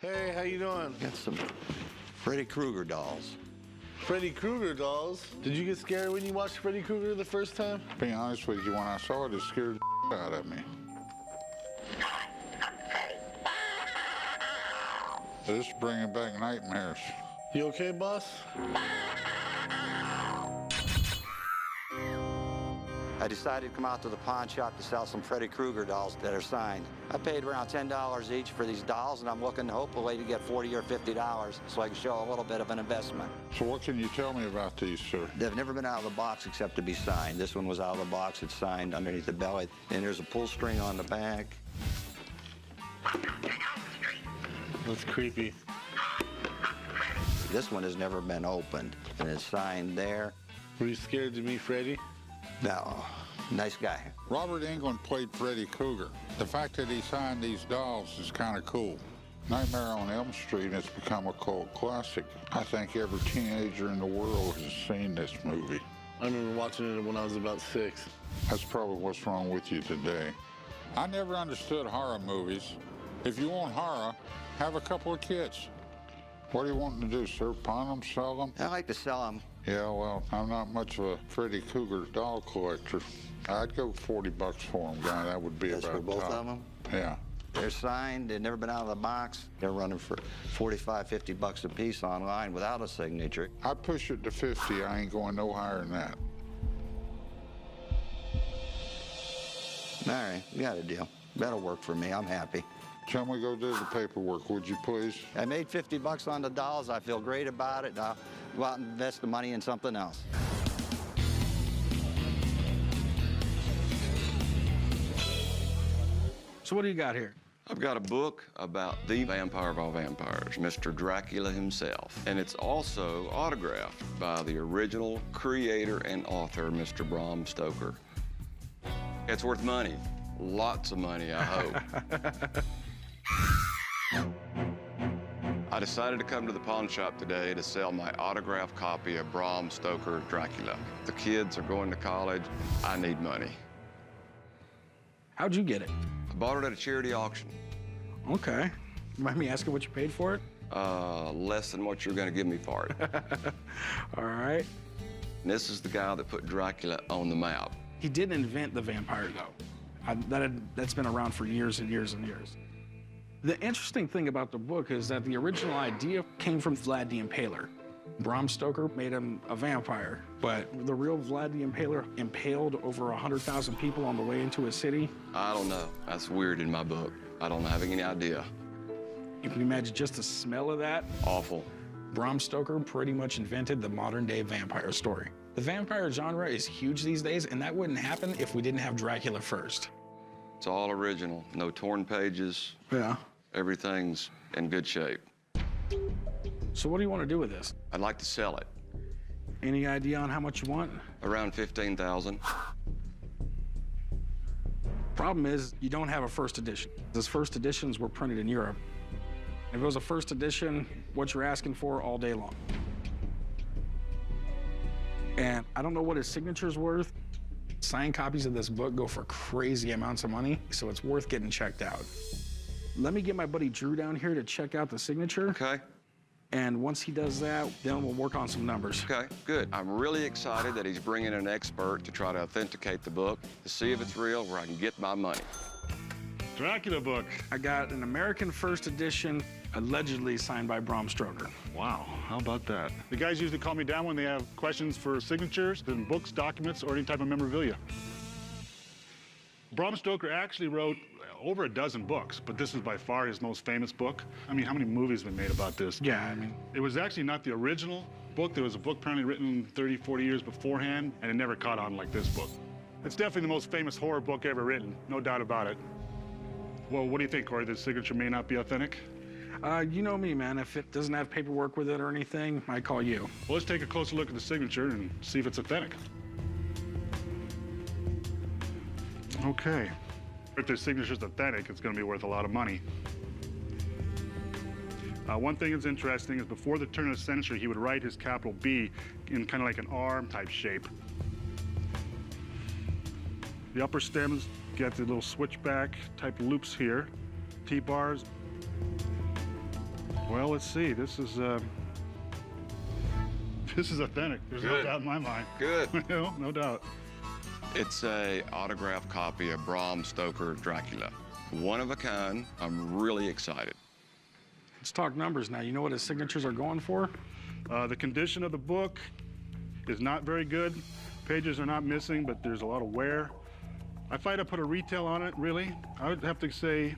Hey, how you doing? Got some Freddy Krueger dolls. Freddy Krueger dolls? Did you get scared when you watched Freddy Krueger the first time? Being honest with you, when I saw it, it scared the out of me. This is bringing back nightmares. You okay, boss? I decided to come out to the pawn shop to sell some Freddy Krueger dolls that are signed. I paid around $10 each for these dolls, and I'm looking hopefully to get $40 or $50 so I can show a little bit of an investment. So what can you tell me about these, sir? They've never been out of the box except to be signed. This one was out of the box. It's signed underneath the belly, and there's a pull string on the back. That's creepy. This one has never been opened, and it's signed there. Were you scared to meet Freddy? No, nice guy. Robert Englund played Freddy Krueger. The fact that he signed these dolls is kind of cool. Nightmare on Elm Street has become a cult classic. I think every teenager in the world has seen this movie. I remember watching it when I was about 6. That's probably what's wrong with you today. I never understood horror movies. If you want horror, have a couple of kids. What are you wanting to do, sir? Pawn them, sell them? I like to sell them. Yeah, well, I'm not much of a Freddy Krueger doll collector. I'd go 40 bucks for them, guy. That would be That's about for both top. of them? Yeah. They're signed. They've never been out of the box. They're running for 45, 50 bucks a piece online without a signature. I'd push it to 50. I ain't going no higher than that. All right, we got a deal. That'll work for me. I'm happy. Tell me go do the paperwork, would you please? I made 50 bucks on the dolls. I feel great about it. I'll go out and invest the money in something else. So what do you got here? I've got a book about the vampire of all vampires, Mr. Dracula himself. And it's also autographed by the original creator and author, Mr. Bram Stoker. It's worth money. Lots of money, I hope. I decided to come to the pawn shop today to sell my autographed copy of Bram Stoker Dracula. The kids are going to college. I need money. How'd you get it? I bought it at a charity auction. Okay. You mind me asking what you paid for it? Less than what you're going to give me for it. All right. And this is the guy that put Dracula on the map. He didn't invent the vampire, though. That's been around for years and years and years. The interesting thing about the book is that the original idea came from Vlad the Impaler. Bram Stoker made him a vampire, but the real Vlad the Impaler impaled over 100,000 people on the way into a city. I don't know. That's weird in my book. I don't have any idea. You can imagine just the smell of that. Awful. Bram Stoker pretty much invented the modern-day vampire story. The vampire genre is huge these days, and that wouldn't happen if we didn't have Dracula first. It's all original. No torn pages. Yeah. Everything's in good shape. So what do you want to do with this? I'd like to sell it. Any idea on how much you want? Around $15,000. Problem is, you don't have a first edition. Those first editions were printed in Europe. If it was a first edition, what you're asking for all day long. And I don't know what his signature's worth. Signed copies of this book go for crazy amounts of money, so it's worth getting checked out. Let me get my buddy Drew down here to check out the signature. Okay. And once he does that, then we'll work on some numbers. Okay, good. I'm really excited that he's bringing an expert to try to authenticate the book, to see if it's real, where I can get my money. Dracula book. I got an American first edition, allegedly signed by Bram Stoker. Wow, how about that? The guys usually call me down when they have questions for signatures in books, documents, or any type of memorabilia. Bram Stoker actually wrote over a dozen books, but this is by far his most famous book. I mean, how many movies have been made about this? Yeah, I mean... It was actually not the original book. There was a book apparently written 30, 40 years beforehand, and it never caught on like this book. It's definitely the most famous horror book ever written, no doubt about it. Well, what do you think, Corey? The signature may not be authentic? You know me, man. If it doesn't have paperwork with it or anything, I call you. Well, let's take a closer look at the signature and see if it's authentic. Okay. If the signature's authentic, it's going to be worth a lot of money. One thing that's interesting is before the turn of the century, he would write his capital B in kind of like an arm type shape. The upper stems get the little switchback type loops here, T-bars. Well, let's see. This is authentic. There's no doubt in my mind. Good. No doubt. It's a autographed copy of Bram Stoker Dracula. One of a kind. I'm really excited. Let's talk numbers now. You know what his signatures are going for? The condition of the book is not very good. Pages are not missing, but there's a lot of wear. If I had to put a retail on it, really, I would have to say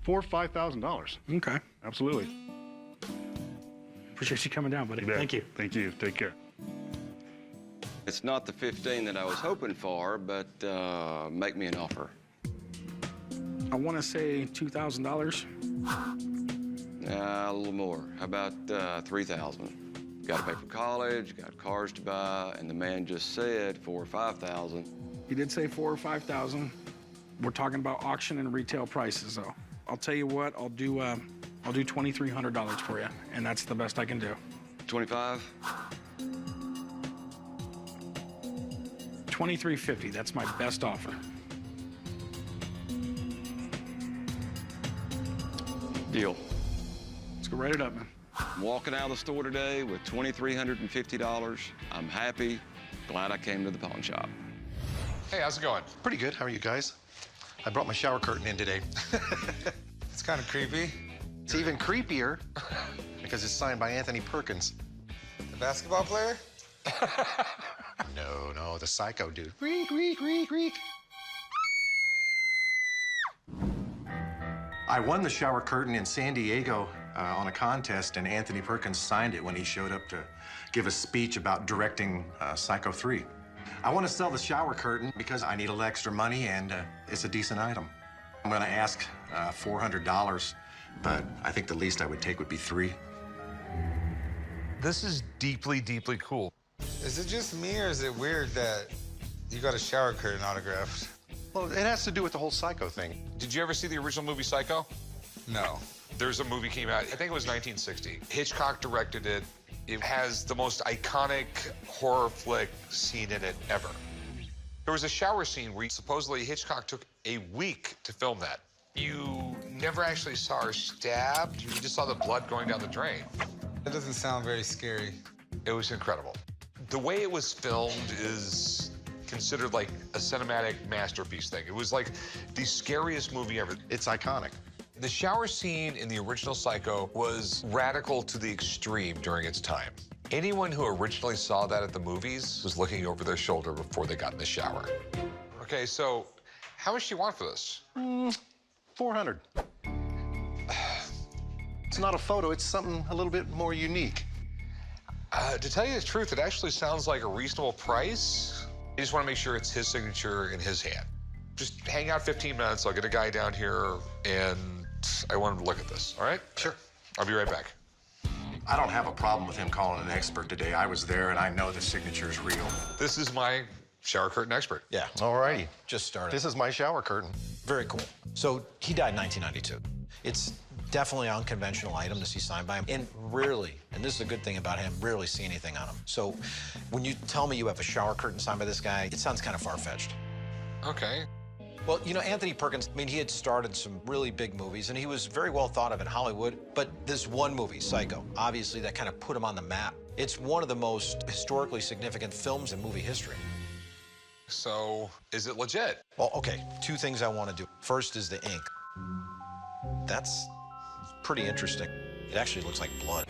$4,000 or $5,000. Okay. Absolutely. Appreciate you coming down, buddy. Yeah. Thank you. Thank you. Take care. It's not the 15 that I was hoping for, but make me an offer. I want to say $2,000. A little more. How about 3,000? Got to pay for college, got cars to buy, and the man just said $4,000 or $5,000. He did say $4,000 or $5,000. We're talking about auction and retail prices, though. I'll tell you what. I'll do $2,300 for you, and that's the best I can do. 25? $2,350. That's my best offer. Deal. Let's go write it up, man. I'm walking out of the store today with $2,350. I'm happy. Glad I came to the pawn shop. Hey, how's it going? Pretty good. How are you guys? I brought my shower curtain in today. It's kind of creepy. It's even creepier because it's signed by Anthony Perkins. The basketball player? No, the psycho dude. Reek, reek, reek, reek. I won the shower curtain in San Diego on a contest, and Anthony Perkins signed it when he showed up to give a speech about directing Psycho 3. I want to sell the shower curtain because I need a little extra money, and it's a decent item. I'm going to ask $400, but I think the least I would take would be $300. This is deeply, deeply cool. Is it just me, or is it weird that you got a shower curtain autographed? Well, it has to do with the whole Psycho thing. Did you ever see the original movie Psycho? No. There's a movie came out, I think it was 1960. Hitchcock directed it. It has the most iconic horror flick scene in it ever. There was a shower scene where supposedly Hitchcock took a week to film that. You never actually saw her stabbed. You just saw the blood going down the drain. That doesn't sound very scary. It was incredible. The way it was filmed is considered like a cinematic masterpiece thing. It was like the scariest movie ever. It's iconic. The shower scene in the original Psycho was radical to the extreme during its time. Anyone who originally saw that at the movies was looking over their shoulder before they got in the shower. Okay, so how much do you want for this? $400. It's not a photo, it's something a little bit more unique. To tell you the truth, it actually sounds like a reasonable price. I just want to make sure it's his signature in his hand. Just hang out 15 minutes. I'll get a guy down here, and I want him to look at this, all right? Sure. I'll be right back. I don't have a problem with him calling an expert today. I was there, and I know the signature is real. This is my shower curtain expert. Yeah. All righty. Just started. This is my shower curtain. Very cool. So he died in 1992. It's definitely an unconventional item to see signed by him. And rarely, and this is a good thing about him, rarely see anything on him. So when you tell me you have a shower curtain signed by this guy, it sounds kind of far-fetched. Okay. Well, you know, Anthony Perkins, I mean, he had starred in some really big movies, and he was very well thought of in Hollywood. But this one movie, Psycho, obviously that kind of put him on the map. It's one of the most historically significant films in movie history. So, is it legit? Well, okay, two things I want to do. First is the ink. That's pretty interesting. It actually looks like blood.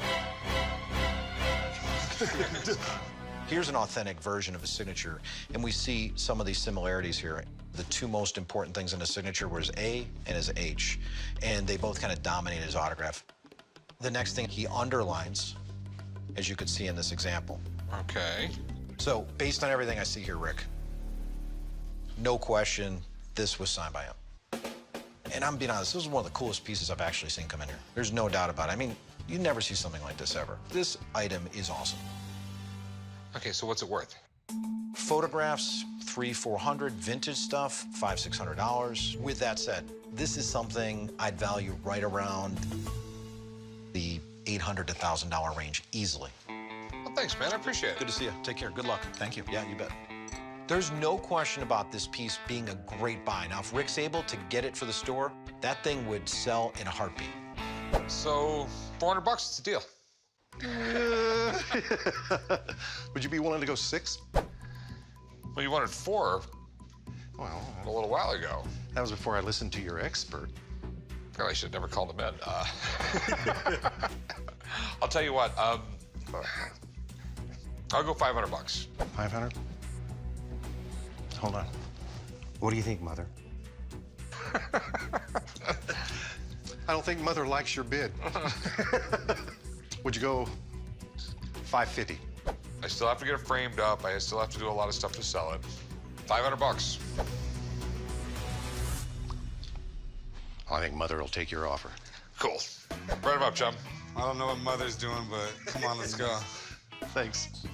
Here's an authentic version of his signature, and we see some of these similarities here. The two most important things in his signature were his A and his H, and they both kind of dominate his autograph. The next thing he underlines, as you could see in this example. Okay. So, based on everything I see here, Rick, no question, this was signed by him. And I'm being honest, this is one of the coolest pieces I've actually seen come in here. There's no doubt about it. I mean, you never see something like this ever. This item is awesome. Okay, so what's it worth? Photographs, $300-400. Vintage stuff, $500-600. With that said, this is something I'd value right around the $800 to $1,000 range easily. Well, thanks, man. I appreciate it. Good to see you. Take care. Good luck. Thank you. Yeah, you bet. There's no question about this piece being a great buy. Now, if Rick's able to get it for the store, that thing would sell in a heartbeat. So, 400 bucks, it's a deal. Would you be willing to go 6? Well, you wanted 4. Well, a little while ago. that was before I listened to your expert. God, I should have never called him in. I'll tell you what, I'll go 500 bucks. 500? Hold on. What do you think, Mother? I don't think Mother likes your bid. Would you go 550? I still have to get it framed up. I still have to do a lot of stuff to sell it. 500 bucks. I think Mother will take your offer. Cool. Write him up, chum. I don't know what Mother's doing, but come on, let's go. Thanks.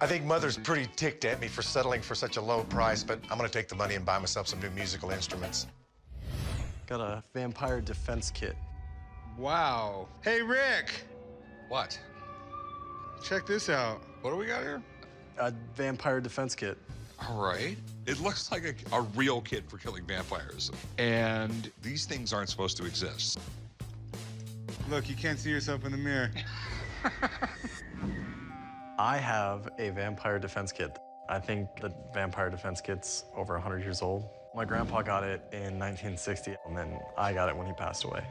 I think Mother's pretty ticked at me for settling for such a low price, but I'm gonna take the money and buy myself some new musical instruments. Got a vampire defense kit. Wow. Hey, Rick, What? check this out. What do we got here? A vampire defense kit. All right. It looks like a real kit for killing vampires. And these things aren't supposed to exist. Look, you can't see yourself in the mirror. I have a vampire defense kit. I think the vampire defense kit's over 100 years old. My grandpa got it in 1960, and then I got it when he passed away.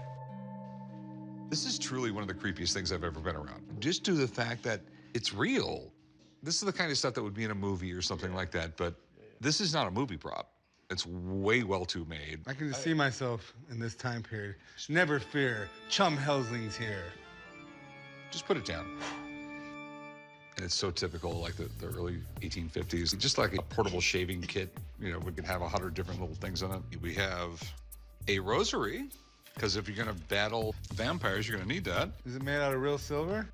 This is truly one of the creepiest things I've ever been around. Just due to the fact that it's real. This is the kind of stuff that would be in a movie or something like that, but this is not a movie prop. It's way well too made. I can just see myself in this time period. Never fear, Chum Helsling's here. Just put it down. And it's so typical, like the early 1850s. Just like a portable shaving kit, you know, we can have 100 different little things in it. We have a rosary, because if you're gonna battle vampires, you're gonna need that. Is it made out of real silver?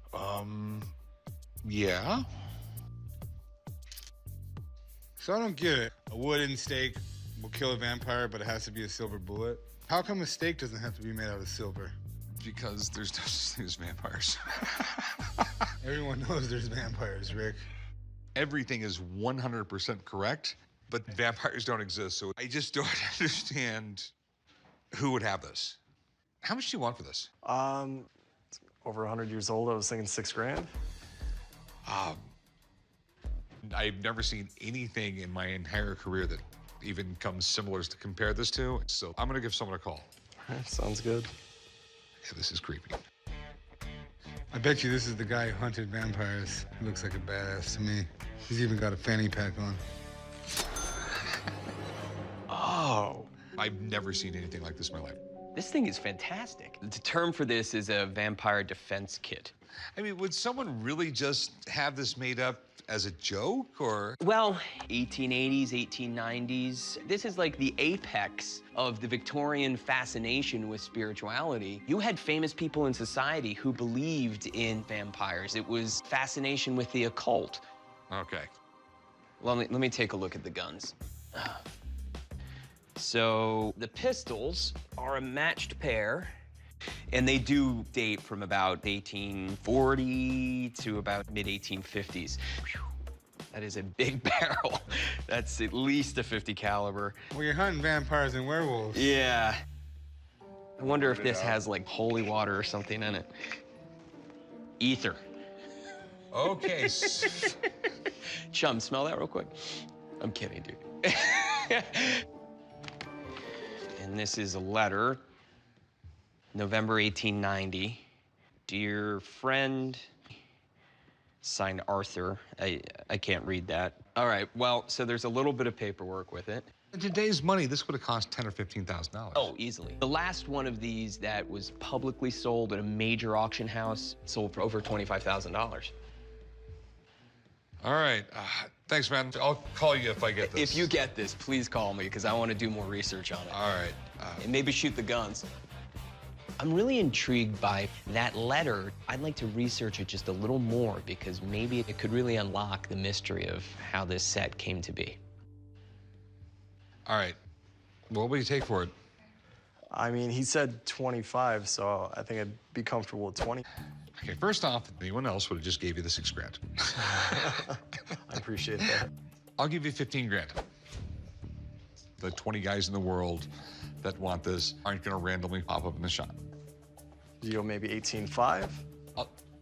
Yeah. So I don't get it. A wooden stake will kill a vampire, but it has to be a silver bullet. How come a stake doesn't have to be made out of silver? Because there's no such thing as vampires. Everyone knows there's vampires, Rick. Everything is 100% correct, but vampires don't exist, so I just don't understand who would have this. How much do you want for this? It's over 100 years old. I was thinking 6 grand. I've never seen anything in my entire career that even comes similar to compare this to, so I'm gonna give someone a call. All right, sounds good. Yeah, this is creepy. I bet you this is the guy who hunted vampires. He looks like a badass to me. He's even got a fanny pack on. Oh. I've never seen anything like this in my life. This thing is fantastic. The term for this is a vampire defense kit. I mean, would someone really just have this made up as a joke, or? Well, 1880s, 1890s. This is like the apex of the Victorian fascination with spirituality. You had famous people in society who believed in vampires. It was fascination with the occult. Okay. Let me take a look at the guns. So the pistols are a matched pair, and they do date from about 1840 to about mid-1850s. That is a big barrel. That's at least a 50 caliber. Well, you're hunting vampires and werewolves. Yeah. I wonder if this has like holy water or something in it. Ether. Okay. Chum, smell that real quick. I'm kidding, dude. And this is a letter, November 1890. Dear friend, signed Arthur. I can't read that. All right, well, so there's a little bit of paperwork with it. In today's money, this would have cost $10,000 or $15,000. Oh, easily. The last one of these that was publicly sold at a major auction house sold for over $25,000. All right. Thanks, man. I'll call you if I get this. If you get this, please call me, because I want to do more research on it. All right. And maybe shoot the guns. I'm really intrigued by that letter. I'd like to research it just a little more, because maybe it could really unlock the mystery of how this set came to be. All right. What will you take for it? I mean, he said 25, so I think I'd be comfortable with 20. Okay, first off, anyone else would have just gave you the $6 grand. I appreciate that. I'll give you 15 grand. The 20 guys in the world that want this aren't gonna randomly pop up in the shop. Did You go maybe 18.5?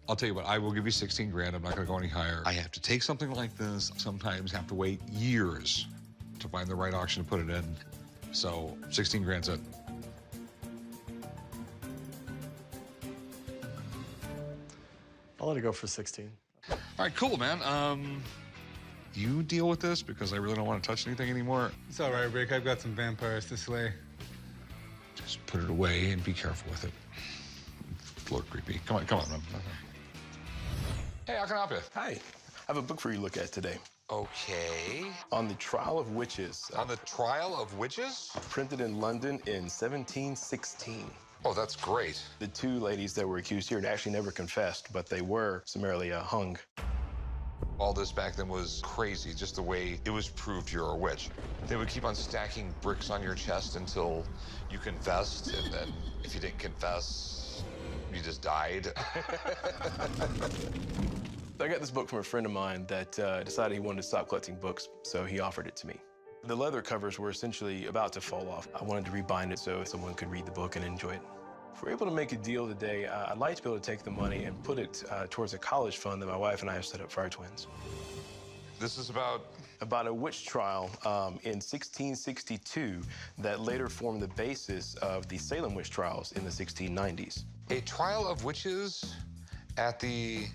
I'll tell you what, I will give you 16 grand. I'm not gonna go any higher. I have to take something like this, sometimes have to wait years to find the right auction to put it in. So 16 grand's it. I'll let it go for 16. All right, cool, man. You deal with this because I really don't want to touch anything anymore. It's all right, Rick. I've got some vampires to slay. Just put it away and be careful with it. It's a little creepy. Come on, man. Hey, how can I help you? Hi. I have a book for you to look at today. Okay. On the Trial of Witches. On the Trial of Witches? Printed in London in 1716. Oh, that's great. The two ladies that were accused here actually never confessed, but they were summarily hung. All this back then was crazy, just the way it was proved you're a witch. They would keep on stacking bricks on your chest until you confessed, and then if you didn't confess, you just died. I got this book from a friend of mine that decided he wanted to stop collecting books, so he offered it to me. The leather covers were essentially about to fall off. I wanted to rebind it so someone could read the book and enjoy it. If we're able to make a deal today, I'd like to be able to take the money and put it towards a college fund that my wife and I have set up for our twins. This is about a witch trial in 1662 that later formed the basis of the Salem witch trials in the 1690s. a trial of witches at the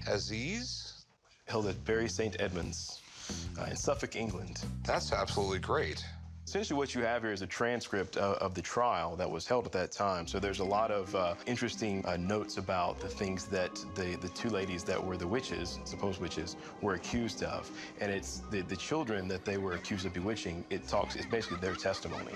Aziz? Held at Bury St. Edmunds in Suffolk, England. That's absolutely great. Essentially what you have here is a transcript of the trial that was held at that time. So there's a lot of interesting notes about the things that the two ladies that were the witches, supposed witches, were accused of. And it's the children that they were accused of bewitching. It's basically their testimony.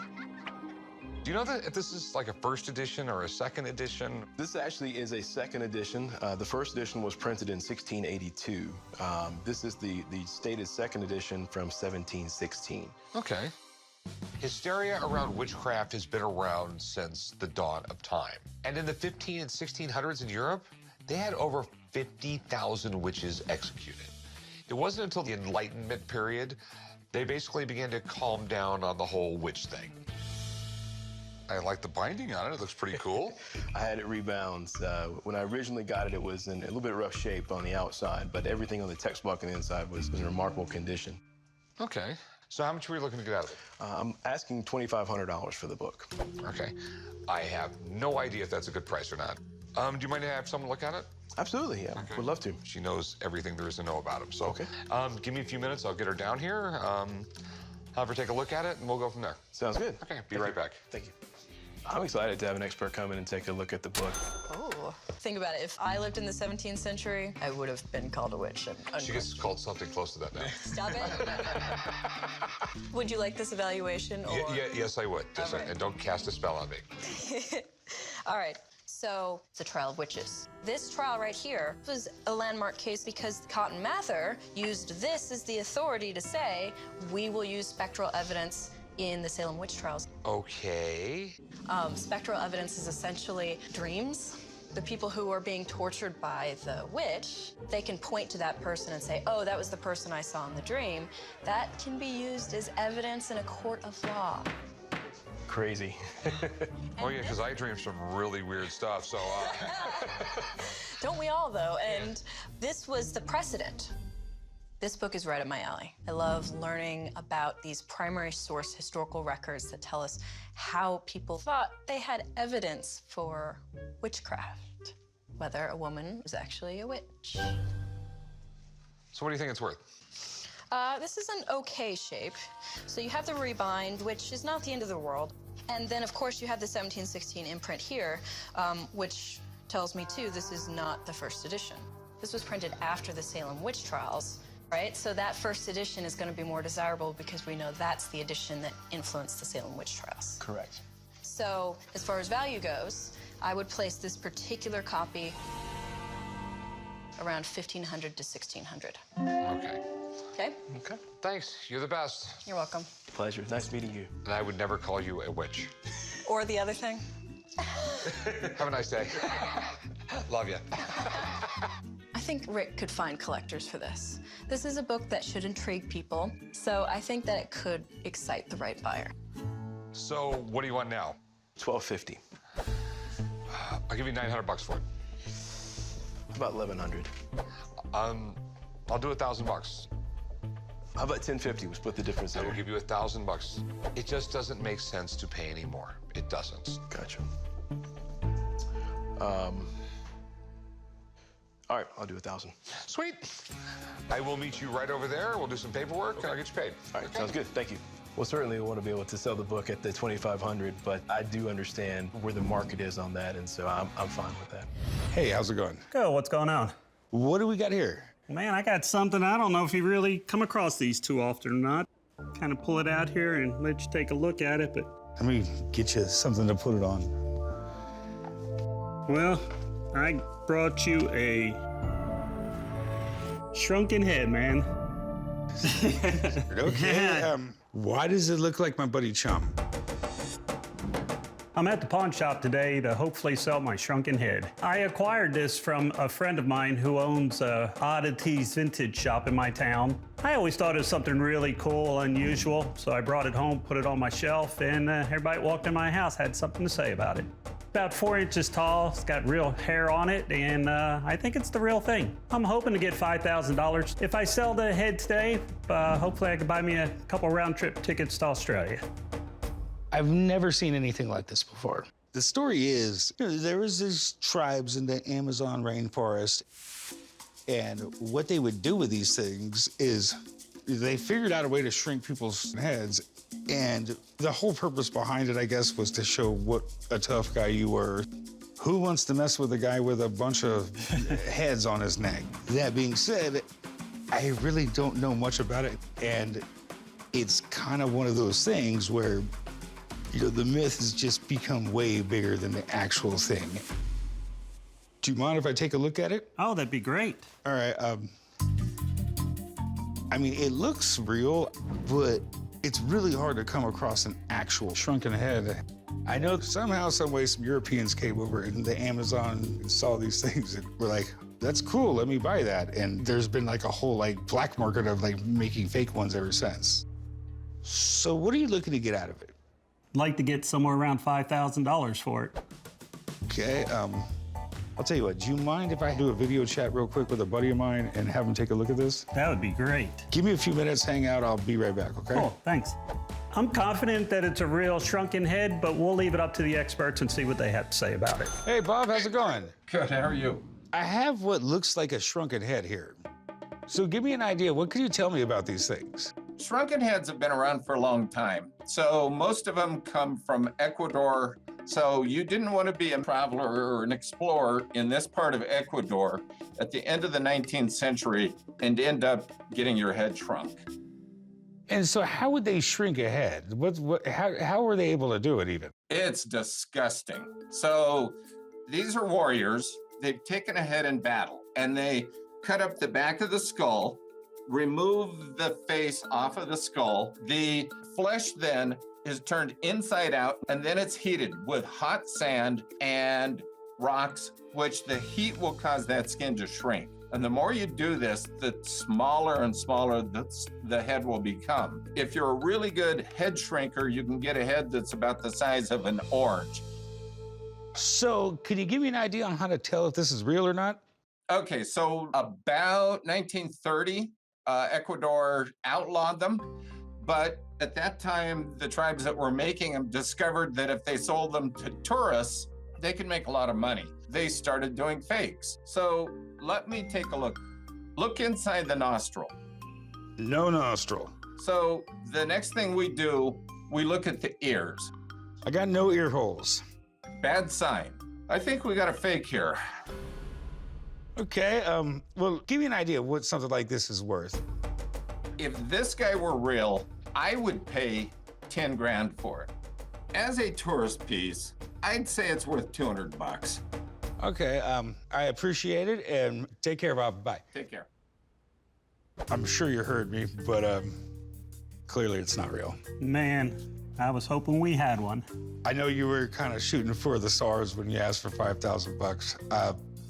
Do you know that if this is like a first edition or a second edition? This actually is a second edition. The first edition was printed in 1682. This is the stated second edition from 1716. Okay. Hysteria around witchcraft has been around since the dawn of time. And in the 15 and 1600s in Europe, they had over 50,000 witches executed. It wasn't until the Enlightenment period they basically began to calm down on the whole witch thing. I like the binding on it. It looks pretty cool. I had it rebound. When I originally got it, it was in a little bit rough shape on the outside, but everything on the textbook on the inside was in remarkable condition. Okay. So how much were you looking to get out of it? I'm asking $2,500 for the book. Okay. I have no idea if that's a good price or not. Do you mind to have someone look at it? Absolutely, yeah. Okay. Would love to. She knows everything there is to know about him. So, okay. Give me a few minutes. I'll get her down here. Have her take a look at it, and we'll go from there. Sounds good. Okay. Be right back. Thank you. I'm excited to have an expert come in and take a look at the book. Oh. Think about it. If I lived in the 17th century, I would have been called a witch. She gets called something close to that now. Stop it. Would you like this evaluation? Or... Yes, I would. Just, right. And don't cast a spell on me. All right. So, the trial of witches. This trial right here was a landmark case because Cotton Mather used this as the authority to say, we will use spectral evidence in the Salem witch trials. Okay. Spectral evidence is essentially dreams. The people who are being tortured by the witch, they can point to that person and say, oh, that was the person I saw in the dream. That can be used as evidence in a court of law. Crazy. Oh, yeah, because I dream some really weird stuff, so... Don't we all, though? And this was the precedent. This book is right up my alley. I love learning about these primary source historical records that tell us how people thought they had evidence for witchcraft, whether a woman was actually a witch. So what do you think it's worth? This is an okay shape. So you have the rebind, which is not the end of the world. And then, of course, you have the 1716 imprint here, which tells me, too, this is not the first edition. This was printed after the Salem witch trials. Right? So that first edition is going to be more desirable because we know that's the edition that influenced the Salem witch trials. Correct. So as far as value goes, I would place this particular copy around $1,500 to $1,600. Okay. Okay? Okay. Thanks. You're the best. You're welcome. Pleasure. Nice meeting you. And I would never call you a witch. Or the other thing. Have a nice day. Love you. I think Rick could find collectors for this. This is a book that should intrigue people, so I think that it could excite the right buyer. So what do you want now? $1,250. I'll give you $900 for it. About 1,100. I'll do $1,000. How about 1050? We'll split the difference I there. will give you $1,000. It just doesn't make sense to pay any more. It doesn't. Gotcha. All right, I'll do 1,000. Sweet. I will meet you right over there. We'll do some paperwork, and I'll get you paid. All right, sounds good. Thank you. Well, certainly we want to be able to sell the book at the 2,500, but I do understand where the market is on that, and so I'm fine with that. Hey, how's it going? Good, what's going on? What do we got here? Man, I got something. I don't know if you really come across these too often or not. Kind of pull it out here and let you take a look at it, but... Let me get you something to put it on. Well, I brought you a Shrunken Head, man. Okay, why does it look like my buddy Chum? I'm at the pawn shop today to hopefully sell my Shrunken Head. I acquired this from a friend of mine who owns a oddities vintage shop in my town. I always thought it was something really cool, unusual, so I brought it home, put it on my shelf, and everybody that walked in my house had something to say about it. About 4 inches tall, it's got real hair on it, and I think it's the real thing. I'm hoping to get $5,000. If I sell the head today, hopefully I can buy me a couple round-trip tickets to Australia. I've never seen anything like this before. The story is, there was these tribes in the Amazon rainforest, and what they would do with these things is they figured out a way to shrink people's heads, and the whole purpose behind it, I guess, was to show what a tough guy you were. Who wants to mess with a guy with a bunch of heads on his neck? That being said, I really don't know much about it, and it's kind of one of those things where the myth has just become way bigger than the actual thing. Do you mind if I take a look at it? Oh, that'd be great. All right, I mean, it looks real, but it's really hard to come across an actual shrunken head. I know somehow, some way, some Europeans came over in the Amazon and saw these things and were like, that's cool, let me buy that. And there's been like a whole black market of making fake ones ever since. So what are you looking to get out of it? I'd like to get somewhere around $5,000 for it. Okay, I'll tell you what, do you mind if I do a video chat real quick with a buddy of mine and have him take a look at this? That would be great. Give me a few minutes, hang out, I'll be right back, okay? Cool, thanks. I'm confident that it's a real shrunken head, but we'll leave it up to the experts and see what they have to say about it. Hey, Bob, how's it going? Good, how are you? I have what looks like a shrunken head here. So give me an idea, what can you tell me about these things? Shrunken heads have been around for a long time. So most of them come from Ecuador. So you didn't want to be a traveler or an explorer in this part of Ecuador at the end of the 19th century and end up getting your head shrunk. And so how would they shrink a head? How were they able to do it even? It's disgusting. So these are warriors. They've taken a head in battle and they cut up the back of the skull, remove the face off of the skull. The flesh then is turned inside out, and then it's heated with hot sand and rocks, which the heat will cause that skin to shrink. And the more you do this, the smaller and smaller the head will become. If you're a really good head shrinker, you can get a head that's about the size of an orange. So can you give me an idea on how to tell if this is real or not? Okay, so about 1930, Ecuador outlawed them, but at that time, the tribes that were making them discovered that if they sold them to tourists, they could make a lot of money. They started doing fakes. So let me take a look. Look inside the nostril. No nostril. So the next thing we do, we look at the ears. I got no ear holes. Bad sign. I think we got a fake here. Okay, well, give me an idea of what something like this is worth. If this guy were real, I would pay 10 grand for it. As a tourist piece, I'd say it's worth 200 bucks. Okay, I appreciate it, and take care, Bob. Bye. Take care. I'm sure you heard me, but clearly it's not real. Man, I was hoping we had one. I know you were kind of shooting for the stars when you asked for 5,000 bucks.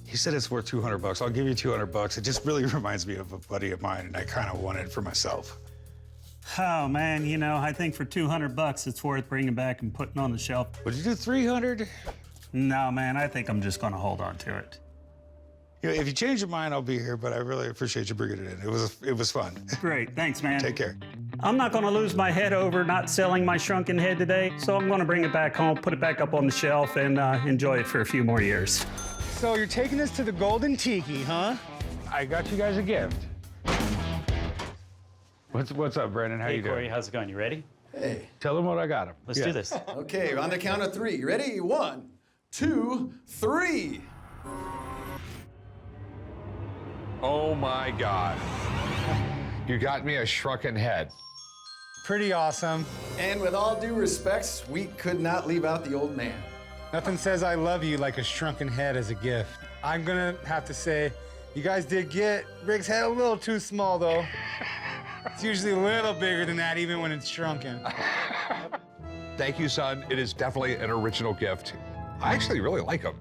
He said it's worth 200 bucks. I'll give you 200 bucks. It just really reminds me of a buddy of mine, and I kind of want it for myself. Oh, man, I think for 200 bucks, it's worth bringing back and putting on the shelf. Would you do 300? No, man, I think I'm just gonna hold on to it. You know, if you change your mind, I'll be here, but I really appreciate you bringing it in. It was fun. Great, thanks, man. Take care. I'm not gonna lose my head over not selling my Shrunken Head today, so I'm gonna bring it back home, put it back up on the shelf, and enjoy it for a few more years. So you're taking us to the Golden Tiki, huh? I got you guys a gift. What's up, Brandon? How you doing? Hey, Corey, how's it going? You ready? Hey. Tell them what I got him. Let's do this. Okay, on the count of 3. You ready? 1, 2, 3. Oh my God. You got me a Shrunken Head. Pretty awesome. And with all due respects, we could not leave out the old man. Nothing says I love you like a Shrunken Head as a gift. I'm gonna have to say, you guys did get Rick's head a little too small, though. It's usually a little bigger than that, even when it's shrunken. Thank you, son. It is definitely an original gift. I actually really like him.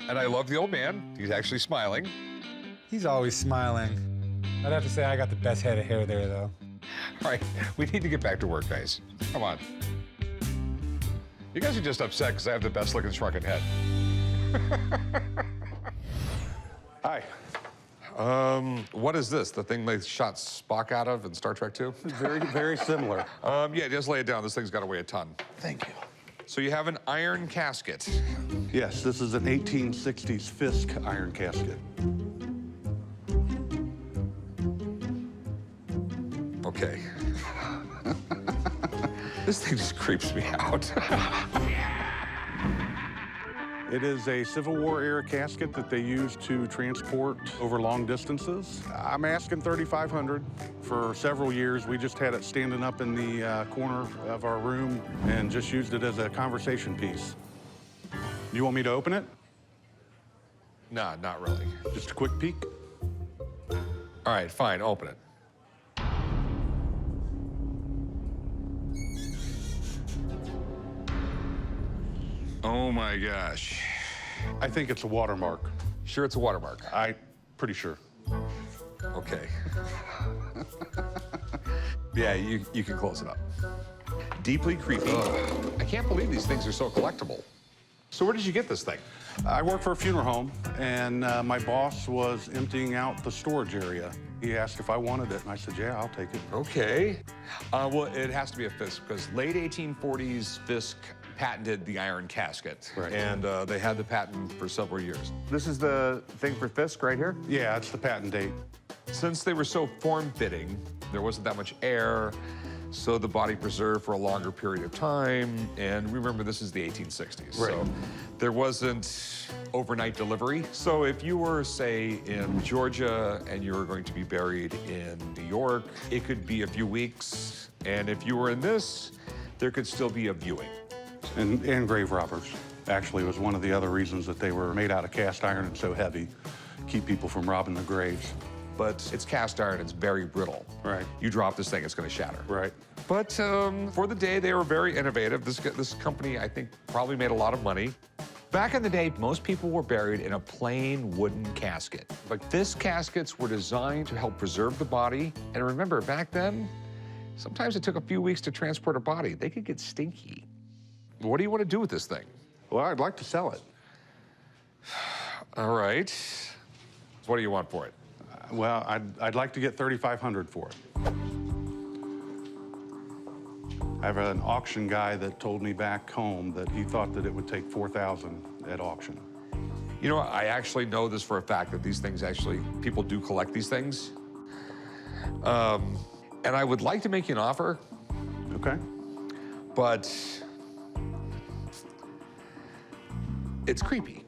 And I love the old man. He's actually smiling. He's always smiling. I'd have to say I got the best head of hair there, though. All right, we need to get back to work, guys. Come on. You guys are just upset because I have the best looking Shrunken Head. Hi. What is this? The thing they shot Spock out of in Star Trek 2? Very similar. Yeah, just lay it down. This thing's got to weigh a ton. Thank you. So you have an iron casket. Yes, this is an 1860s Fisk iron casket. Okay. This thing just creeps me out. It is a Civil War era casket that they used to transport over long distances. I'm asking $3,500. For several years, we just had it standing up in the corner of our room and just used it as a conversation piece. You want me to open it? Nah, not really. Just a quick peek? All right, fine, open it. Oh my gosh. I think it's a watermark. Sure it's a watermark? I'm pretty sure. Okay. Yeah, you can close it up. Deeply creepy. I can't believe these things are so collectible. So where did you get this thing? I work for a funeral home, and my boss was emptying out the storage area. He asked if I wanted it, and I said, yeah, I'll take it. Okay. Well, it has to be a Fisk, because late 1840s Fisk patented the iron casket. Right. And they had the patent for several years. This is the thing for Fisk right here? Yeah, it's the patent date. Since they were so form-fitting, there wasn't that much air, so the body preserved for a longer period of time. And remember, this is the 1860s. Right. So there wasn't overnight delivery. So if you were, say, in Georgia and you were going to be buried in New York, it could be a few weeks. And if you were in this, there could still be a viewing. And grave robbers. Actually, was one of the other reasons that they were made out of cast iron and so heavy, keep people from robbing their graves. But it's cast iron, it's very brittle. Right. You drop this thing, it's gonna shatter. Right. But for the day, they were very innovative. This company, I think, probably made a lot of money. Back in the day, most people were buried in a plain wooden casket. But Fisk caskets were designed to help preserve the body. And remember, back then, sometimes it took a few weeks to transport a body. They could get stinky. What do you want to do with this thing? Well, I'd like to sell it. All right. So what do you want for it? Well, I'd like to get $3,500 for it. I have an auction guy that told me back home that he thought that it would take $4,000 at auction. You know, I actually know this for a fact that these things actually, people do collect these things. And I would like to make you an offer. Okay. But it's creepy.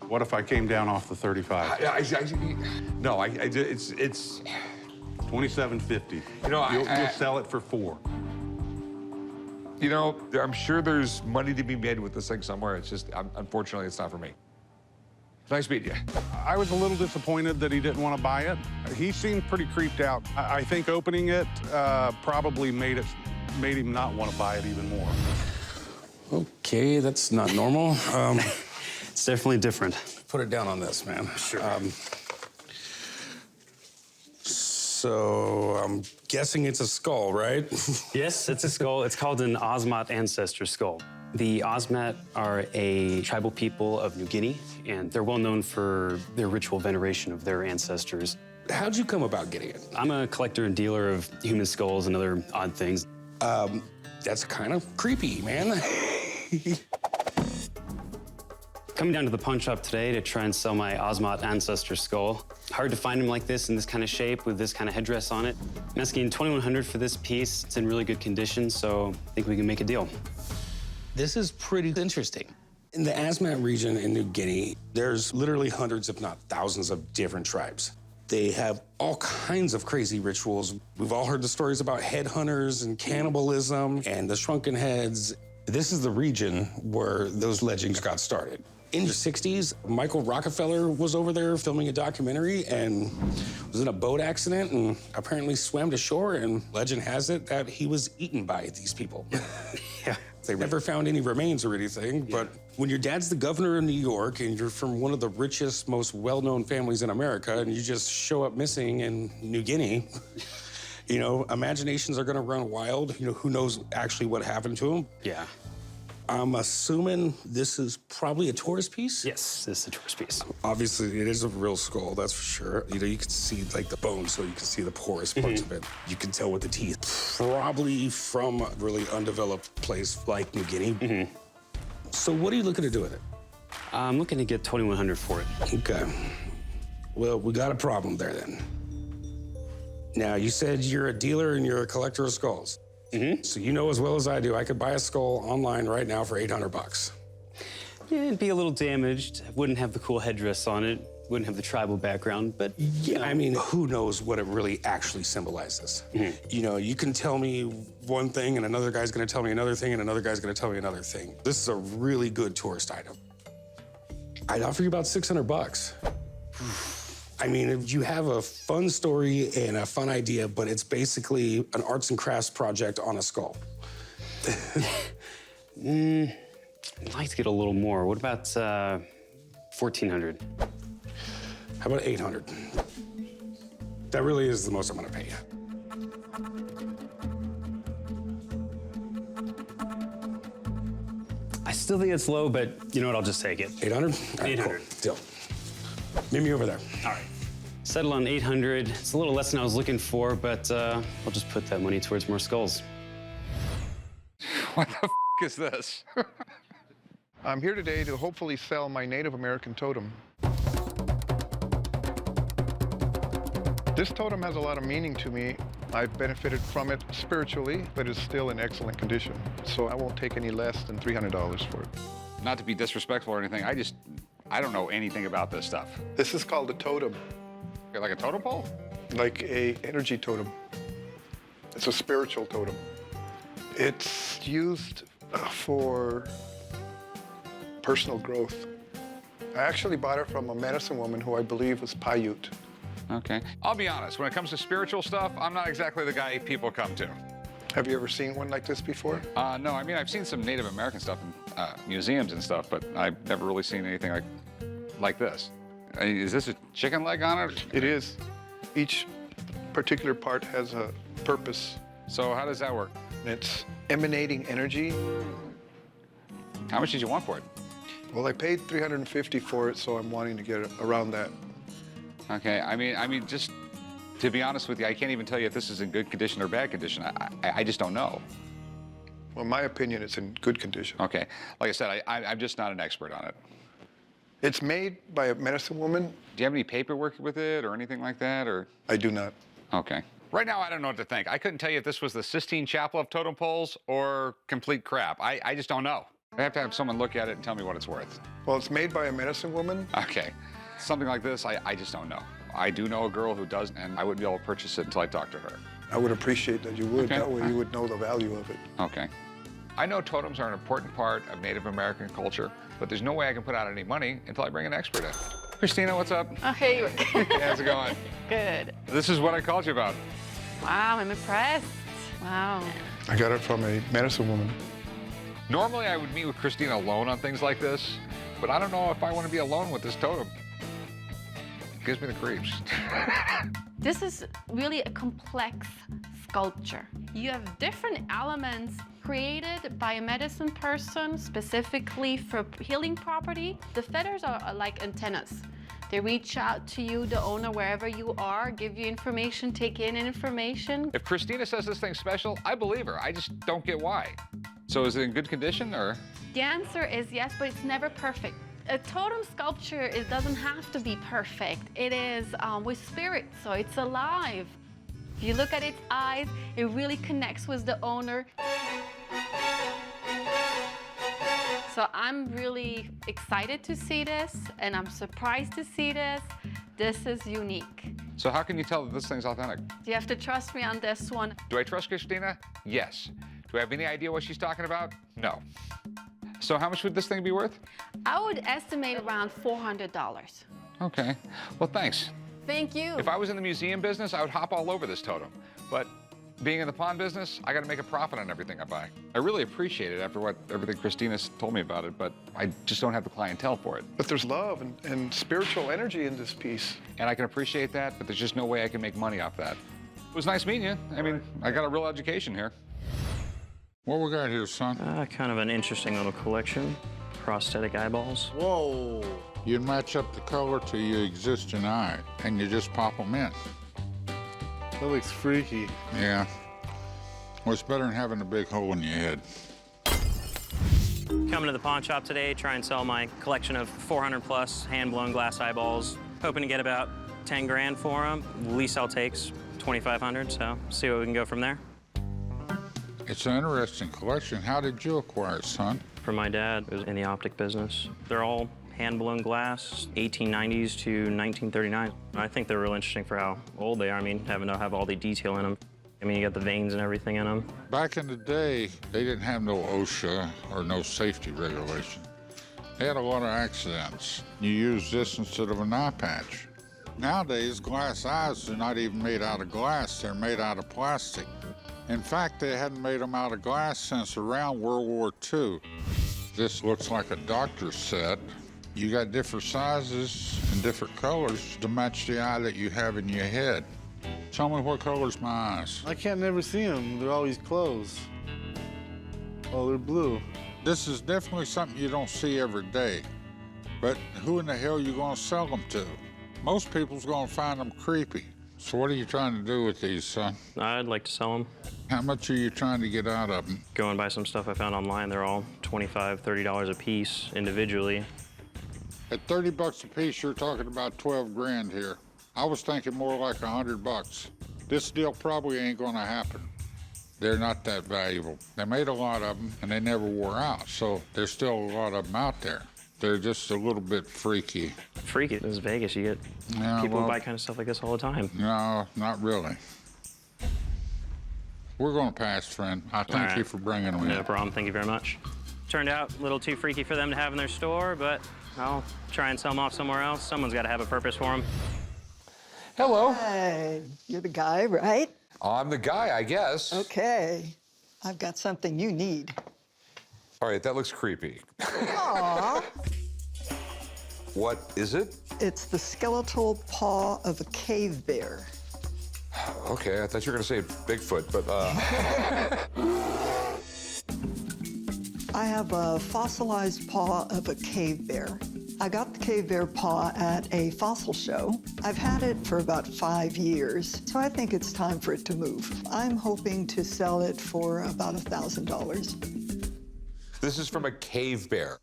What if I came down off the 35? No, it's $2,750. You know, you'll sell it for $4,000. You know, I'm sure there's money to be made with this thing somewhere. It's just, unfortunately, it's not for me. Nice meeting you. I was a little disappointed that he didn't want to buy it. He seemed pretty creeped out. I think opening it probably made him not want to buy it even more. Okay, that's not normal. It's definitely different. Put it down on this, man. Sure. So I'm guessing it's a skull, right? Yes, it's a skull. It's called an Osmat ancestor skull. The Osmat are a tribal people of New Guinea, and they're well known for their ritual veneration of their ancestors. How'd you come about getting it? I'm a collector and dealer of human skulls and other odd things. That's kind of creepy, man. Coming down to the pawn shop today to try and sell my Osmat ancestor skull. Hard to find them like this in this kind of shape with this kind of headdress on it. I'm asking $2,100 for this piece. It's in really good condition, so I think we can make a deal. This is pretty interesting. In the Asmat region in New Guinea, there's literally hundreds, if not thousands, of different tribes. They have all kinds of crazy rituals. We've all heard the stories about headhunters and cannibalism and the Shrunken Heads. This is the region where those legends got started. In the 60s, Michael Rockefeller was over there filming a documentary and was in a boat accident and apparently swam to shore, and legend has it that he was eaten by these people. Yeah. They never found any remains or anything, but when your dad's the governor of New York and you're from one of the richest, most well-known families in America and you just show up missing in New Guinea, you know, imaginations are gonna run wild. You know, who knows actually what happened to him? Yeah. I'm assuming this is probably a tourist piece? Yes, this is a tourist piece. Obviously, it is a real skull, that's for sure. You know, you can see, like, the bones, so you can see the porous parts of it. You can tell with the teeth. Probably from a really undeveloped place like New Guinea. So what are you looking to do with it? I'm looking to get $2,100 for it. Okay. Well, we got a problem there, then. Now, you said you're a dealer and you're a collector of skulls. So you know as well as I do, I could buy a skull online right now for $800. Yeah, it'd be a little damaged. Wouldn't have the cool headdress on it. Wouldn't have the tribal background, but yeah, I mean, who knows what it really actually symbolizes? You know, you can tell me one thing and another guy's gonna tell me another thing and another guy's gonna tell me another thing. This is a really good tourist item. I'd offer you about $600. I mean, if you have a fun story and a fun idea, but it's basically an arts and crafts project on a skull. I'd like to get a little more. What about $1,400? How about $800? That really is the most I'm gonna pay you. I still think it's low, but you know what? I'll just take it. 800? 800. Cool. Deal. Meet me over there. All right. Settle on 800. It's a little less than I was looking for, but I'll just put that money towards more skulls. What the is this? I'm here today to hopefully sell my Native American totem. This totem has a lot of meaning to me. I've benefited from it spiritually, but it's still in excellent condition. So I won't take any less than $300 for it. Not to be disrespectful or anything, I don't know anything about this stuff. This is called a totem. Like a totem pole? Like a energy totem. It's a spiritual totem. It's used for personal growth. I actually bought it from a medicine woman who I believe was Paiute. Okay. I'll be honest, when it comes to spiritual stuff, I'm not exactly the guy people come to. Have you ever seen one like this before? No, I mean, I've seen some Native American stuff in museums and stuff, but I've never really seen anything like this. I mean, is this a chicken leg on it? It is. Each particular part has a purpose. So how does that work? It's emanating energy. How much did you want for it? Well, I paid $350 for it, so I'm wanting to get around that. Okay, I mean, just to be honest with you, I can't even tell you if this is in good condition or bad condition. I just don't know. Well, in my opinion, it's in good condition. Okay, like I said, I'm just not an expert on it. It's made by a medicine woman. Do you have any paperwork with it or anything like that, or? I do not. Okay. Right now, I don't know what to think. I couldn't tell you if this was the Sistine Chapel of totem poles or complete crap. I just don't know. I have to have someone look at it and tell me what it's worth. Well, it's made by a medicine woman. Okay. Something like this, I just don't know. I do know a girl who does, and I wouldn't be able to purchase it until I talk to her. I would appreciate that you would. Okay. That way you would know the value of it. Okay. I know totems are an important part of Native American culture, but there's no way I can put out any money until I bring an expert in. Christina, what's up? Oh, hey, you How's it going? Good. This is what I called you about. Wow, I'm impressed. Wow. I got it from a medicine woman. Normally, I would meet with Christina alone on things like this, but I don't know if I want to be alone with this totem. It gives me the creeps. This is really a complex sculpture. You have different elements created by a medicine person specifically for healing property. The feathers are like antennas. They reach out to you, the owner, wherever you are, give you information, take in information. If Christina says this thing's special, I believe her. I just don't get why. So is it in good condition, or? The answer is yes, but it's never perfect. A totem sculpture, it doesn't have to be perfect. It is with spirit, so it's alive. If you look at its eyes, it really connects with the owner. So I'm really excited to see this, and I'm surprised to see this. This is unique. So how can you tell that this thing's authentic? You have to trust me on this one. Do I trust Christina? Yes. Do I have any idea what she's talking about? No. So how much would this thing be worth? I would estimate around $400. Okay. Well, thanks. Thank you. If I was in the museum business, I would hop all over this totem. But being in the pawn business, I got to make a profit on everything I buy. I really appreciate it after everything Christina's told me about it, but I just don't have the clientele for it. But there's love and spiritual energy in this piece. And I can appreciate that, but there's just no way I can make money off that. It was nice meeting you. I mean, I got a real education here. What we got here, son? Kind of an interesting little collection. Prosthetic eyeballs. Whoa. You match up the color to your existing eye, and you just pop them in. That looks freaky. Yeah. Well, it's better than having a big hole in your head. Coming to the pawn shop today, try and sell my collection of 400 plus hand-blown glass eyeballs. Hoping to get about 10 grand for them. Least I'll take's 2,500, so see what we can go from there. It's an interesting collection. How did you acquire it, son? From my dad, who's in the optic business. They're all hand-blown glass, 1890s to 1939. I think they're real interesting for how old they are. I mean, having to have all the detail in them. I mean, you got the veins and everything in them. Back in the day, they didn't have no OSHA or no safety regulation. They had a lot of accidents. You use this instead of an eye patch. Nowadays, glass eyes are not even made out of glass. They're made out of plastic. In fact, they hadn't made them out of glass since around World War II. This looks like a doctor's set. You got different sizes and different colors to match the eye that you have in your head. Tell me what color's my eyes. I can't never see them. They're always closed. Oh, they're blue. This is definitely something you don't see every day. But who in the hell are you going to sell them to? Most people's going to find them creepy. So what are you trying to do with these, son? I'd like to sell them. How much are you trying to get out of them? Go and buy some stuff I found online. They're all $25, $30 a piece individually. At 30 bucks a piece, you're talking about 12 grand here. I was thinking more like 100 bucks. This deal probably ain't gonna happen. They're not that valuable. They made a lot of them and they never wore out, so there's still a lot of them out there. They're just a little bit freaky. Freaky? This is Vegas. You get people buy kind of stuff like this all the time. No, not really. We're gonna pass, friend. I thank you for bringing them in. No problem. Thank you very much. Turned out a little too freaky for them to have in their store, but I'll try and sell them off somewhere else. Someone's got to have a purpose for them. Hello. Hey, you're the guy, right? I'm the guy, I guess. Okay. I've got something you need. All right, that looks creepy. Aww. What is it? It's the skeletal paw of a cave bear. Okay, I thought you were gonna say Bigfoot, but I have a fossilized paw of a cave bear. I got the cave bear paw at a fossil show. I've had it for about 5 years, so I think it's time for it to move. I'm hoping to sell it for about $1,000. this is from a cave bear.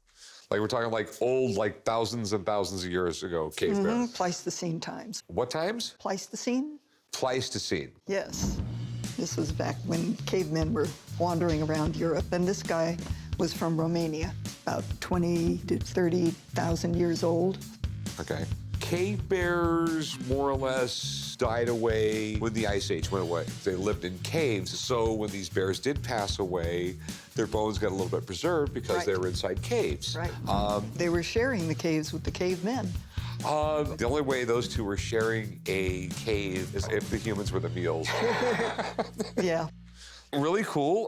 Like we're talking like old, like thousands and thousands of years ago, cave bear. Pleistocene times. What times? Pleistocene? Pleistocene. Yes. This was back when cavemen were wandering around Europe, and this guy was from Romania, about 20 to 30,000 years old. Okay. Cave bears more or less died away when the Ice Age went away. They lived in caves, so when these bears did pass away, their bones got a little bit preserved because they were inside caves. Right. They were sharing the caves with the cavemen. The only way those two were sharing a cave is if the humans were the meals. Yeah. Really cool.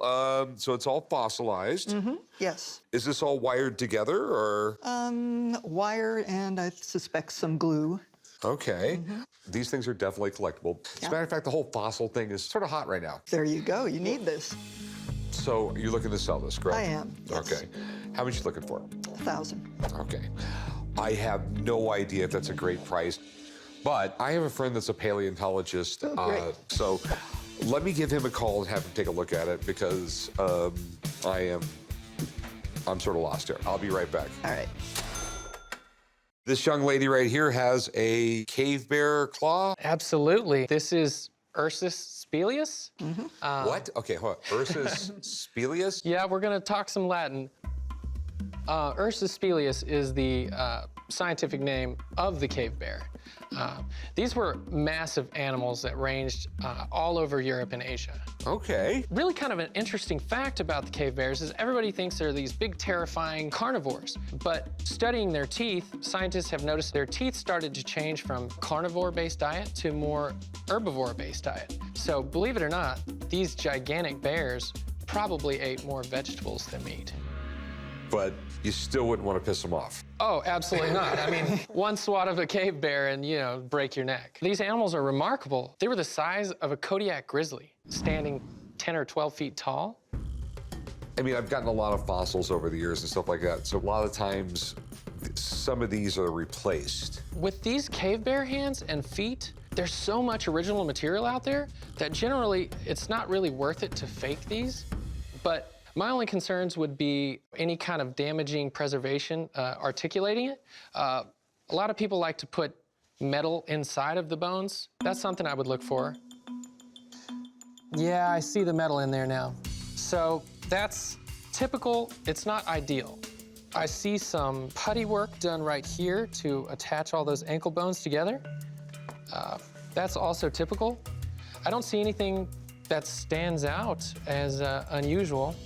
So it's all fossilized. Yes. Is this all wired together, or? Wire and I suspect some glue. Okay. These things are definitely collectible. As a matter of fact, the whole fossil thing is sort of hot right now. There you go. You need this. So you're looking to sell this, correct? I am, yes. Okay. How much you looking for? 1,000. Okay. I have no idea if that's a great price, but I have a friend that's a paleontologist. Oh, great. So let me give him a call and have him take a look at it because I'm sort of lost here. I'll be right back. All right. This young lady right here has a cave bear claw. Absolutely. This is Ursus speleus. What? Okay, hold on. Ursus speleus? Yeah, we're going to talk some Latin. Ursus speleus is the scientific name of the cave bear. These were massive animals that ranged all over Europe and Asia. Okay. Really kind of an interesting fact about the cave bears is everybody thinks they're these big, terrifying carnivores. But studying their teeth, scientists have noticed their teeth started to change from carnivore-based diet to more herbivore-based diet. So believe it or not, these gigantic bears probably ate more vegetables than meat. But you still wouldn't want to piss them off. Oh, absolutely not. I mean, one swat of a cave bear and, break your neck. These animals are remarkable. They were the size of a Kodiak grizzly, standing 10 or 12 feet tall. I mean, I've gotten a lot of fossils over the years and stuff like that, so a lot of times, some of these are replaced. With these cave bear hands and feet, there's so much original material out there that generally it's not really worth it to fake these. But my only concerns would be any kind of damaging preservation, articulating it. A lot of people like to put metal inside of the bones. That's something I would look for. Yeah, I see the metal in there now. So that's typical. It's not ideal. I see some putty work done right here to attach all those ankle bones together. That's also typical. I don't see anything that stands out as unusual.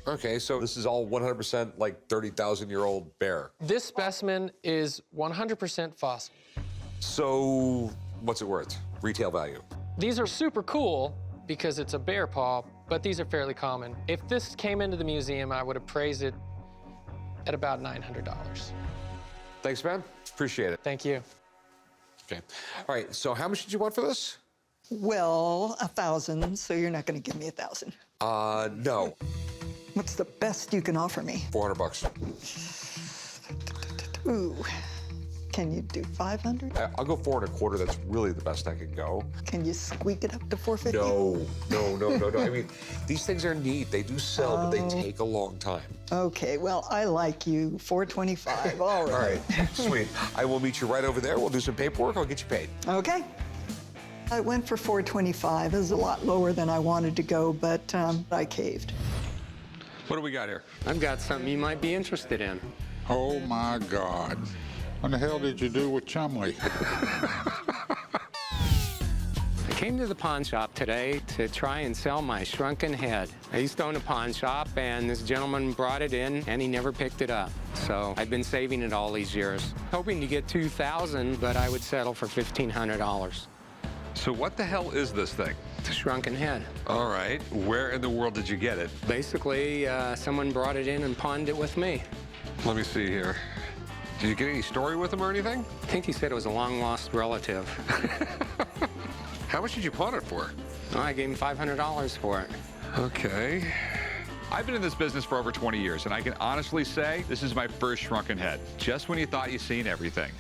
Okay, so this is all 100% like 30,000-year-old bear. This specimen is 100% fossil. So what's it worth? Retail value? These are super cool because it's a bear paw, but these are fairly common. If this came into the museum, I would appraise it at about $900. Thanks, man. Appreciate it. Thank you. Okay. All right, so how much did you want for this? Well, 1,000, so you're not going to give me 1,000. No. What's the best you can offer me? $400. Ooh. Can you do 500? I'll go 4.25. That's really the best I can go. Can you squeak it up to 450? No. I mean, these things are neat. They do sell, but they take a long time. Okay, well, I like you. 425. All right. All right, sweet. I will meet you right over there. We'll do some paperwork. I'll get you paid. Okay. I went for 425. It was a lot lower than I wanted to go, but I caved. What do we got here? I've got something you might be interested in. Oh, my God. What the hell did you do with Chumley? I came to the pawn shop today to try and sell my shrunken head. I used to own a pawn shop, and this gentleman brought it in, and he never picked it up. So I've been saving it all these years, hoping to get $2,000, but I would settle for $1,500. So what the hell is this thing? The shrunken head. All right. Where in the world did you get it? Basically, someone brought it in and pawned it with me. Let me see here. Did you get any story with him or anything? I think he said it was a long-lost relative. How much did you pawn it for? Well, I gave him $500 for it. Okay. I've been in this business for over 20 years, and I can honestly say this is my first shrunken head. Just when you thought you'd seen everything.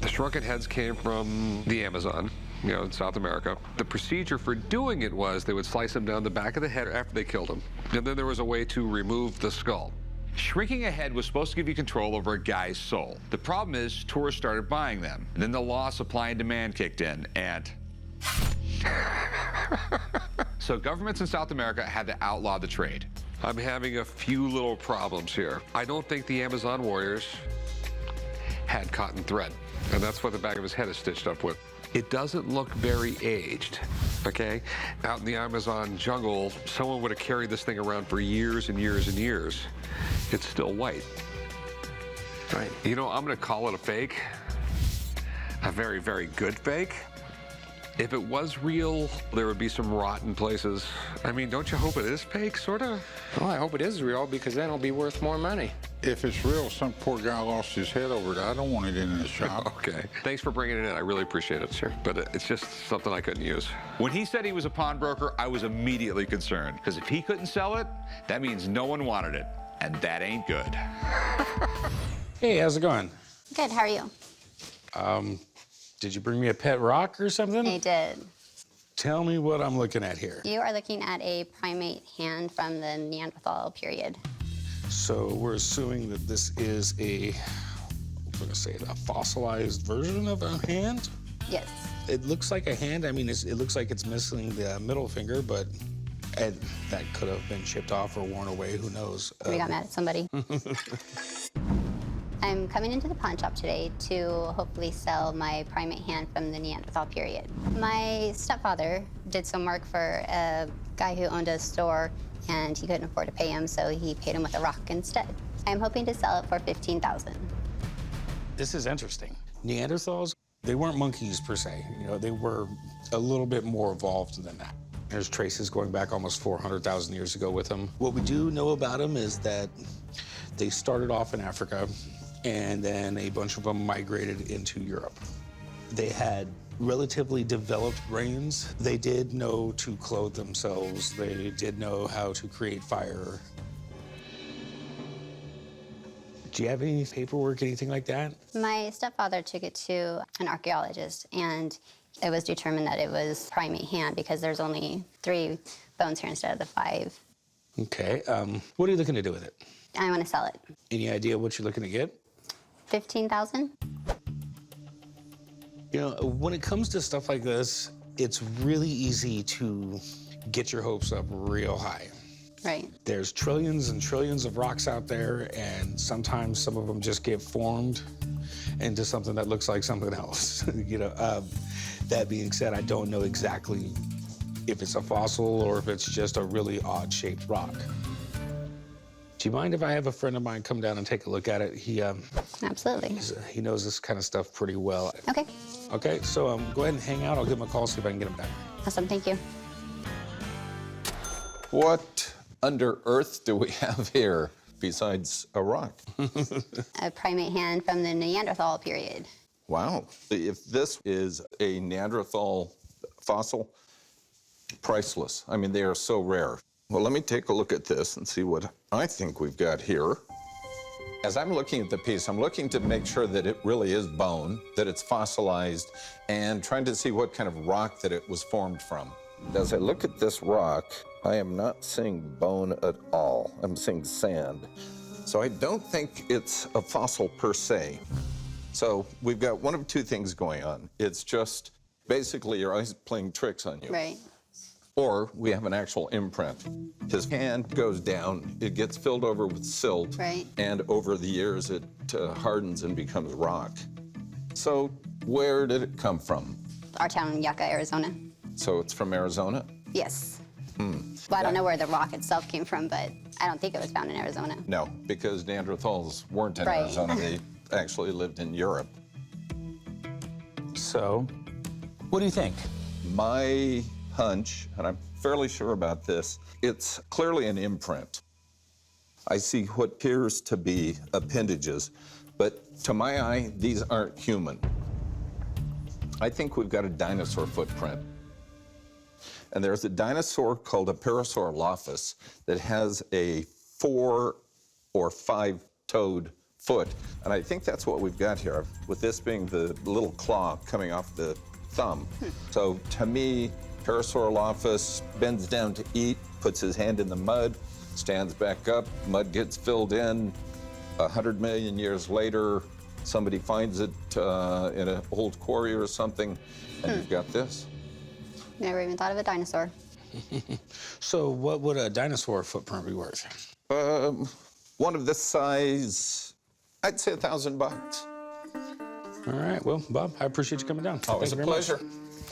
The shrunken heads came from the Amazon, in South America. The procedure for doing it was they would slice them down the back of the head after they killed them. And then there was a way to remove the skull. Shrinking a head was supposed to give you control over a guy's soul. The problem is tourists started buying them. And then the law of supply and demand kicked in, and... So governments in South America had to outlaw the trade. I'm having a few little problems here. I don't think the Amazon warriors had cotton thread. And that's what the back of his head is stitched up with. It doesn't look very aged, okay? Out in the Amazon jungle, someone would have carried this thing around for years and years and years. It's still white. Right. I'm gonna call it a fake. A very, very good fake. If it was real, there would be some rotten places. I mean, don't you hope it is fake, sort of? Well, I hope it is real because then it'll be worth more money. If it's real, some poor guy lost his head over it. I don't want it in the shop. Okay. Thanks for bringing it in. I really appreciate it. Sure. But it's just something I couldn't use. When he said he was a pawnbroker, I was immediately concerned. Because if he couldn't sell it, that means no one wanted it. And that ain't good. Hey, how's it going? Good, how are you? Did you bring me a pet rock or something? I did. Tell me what I'm looking at here. You are looking at a primate hand from the Neanderthal period. So we're assuming that this is a fossilized version of a hand? Yes. It looks like a hand. I mean, it looks like it's missing the middle finger, but that could have been chipped off or worn away. Who knows? We got mad at somebody. I'm coming into the pawn shop today to hopefully sell my primate hand from the Neanderthal period. My stepfather did some work for a guy who owned a store, and he couldn't afford to pay him, so he paid him with a rock instead. I'm hoping to sell it for $15,000. This is interesting. Neanderthals, they weren't monkeys per se. You know, they were a little bit more evolved than that. There's traces going back almost 400,000 years ago with them. What we do know about them is that they started off in Africa, and then a bunch of them migrated into Europe. They had relatively developed brains. They did know to clothe themselves. They did know how to create fire. Do you have any paperwork, anything like that? My stepfather took it to an archaeologist, and it was determined that it was primate hand because there's only 3 bones here instead of the 5. Okay, what are you looking to do with it? I want to sell it. Any idea what you're looking to get? $15,000? You know, when it comes to stuff like this, it's really easy to get your hopes up real high. Right. There's trillions and trillions of rocks out there, and sometimes some of them just get formed into something that looks like something else. You know, that being said, I don't know exactly if it's a fossil or if it's just a really odd-shaped rock. Do you mind if I have a friend of mine come down and take a look at it? He Absolutely. He knows this kind of stuff pretty well. Okay. Okay, so go ahead and hang out. I'll give him a call, see if I can get him down. Awesome, thank you. What under earth do we have here besides a rock? A primate hand from the Neanderthal period. Wow. If this is a Neanderthal fossil, priceless. I mean, they are so rare. Well, let me take a look at this and see what I think we've got here. As I'm looking at the piece, I'm looking to make sure that it really is bone, that it's fossilized, and trying to see what kind of rock that it was formed from. As I look at this rock, I am not seeing bone at all. I'm seeing sand. So I don't think it's a fossil per se. So we've got one of 2 things going on. It's just basically your eyes playing tricks on you. Right. Or we have an actual imprint. His hand goes down, it gets filled over with silt, right. And over the years it hardens and becomes rock. So where did it come from? Our town in Yucca, Arizona. So it's from Arizona? Yes. Hmm. Well, I don't know where the rock itself came from, but I don't think it was found in Arizona. No, because Neanderthals weren't in Right. Arizona. They actually lived in Europe. So, what do you think? My hunch, and I'm fairly sure about this, it's clearly an imprint. I see what appears to be appendages, but to my eye, these aren't human. I think we've got a dinosaur footprint. And there's a dinosaur called a Parasaurolophus that has a 4 or 5-toed foot. And I think that's what we've got here, with this being the little claw coming off the thumb. So to me, Parasaurolophus bends down to eat, puts his hand in the mud, stands back up, mud gets filled in. 100 million years later, somebody finds it in an old quarry or something, and you've got this. Never even thought of a dinosaur. So what would a dinosaur footprint be worth? One of this size, I'd say $1,000. All right, well, Bob, I appreciate you coming down. Always a Thank you very pleasure.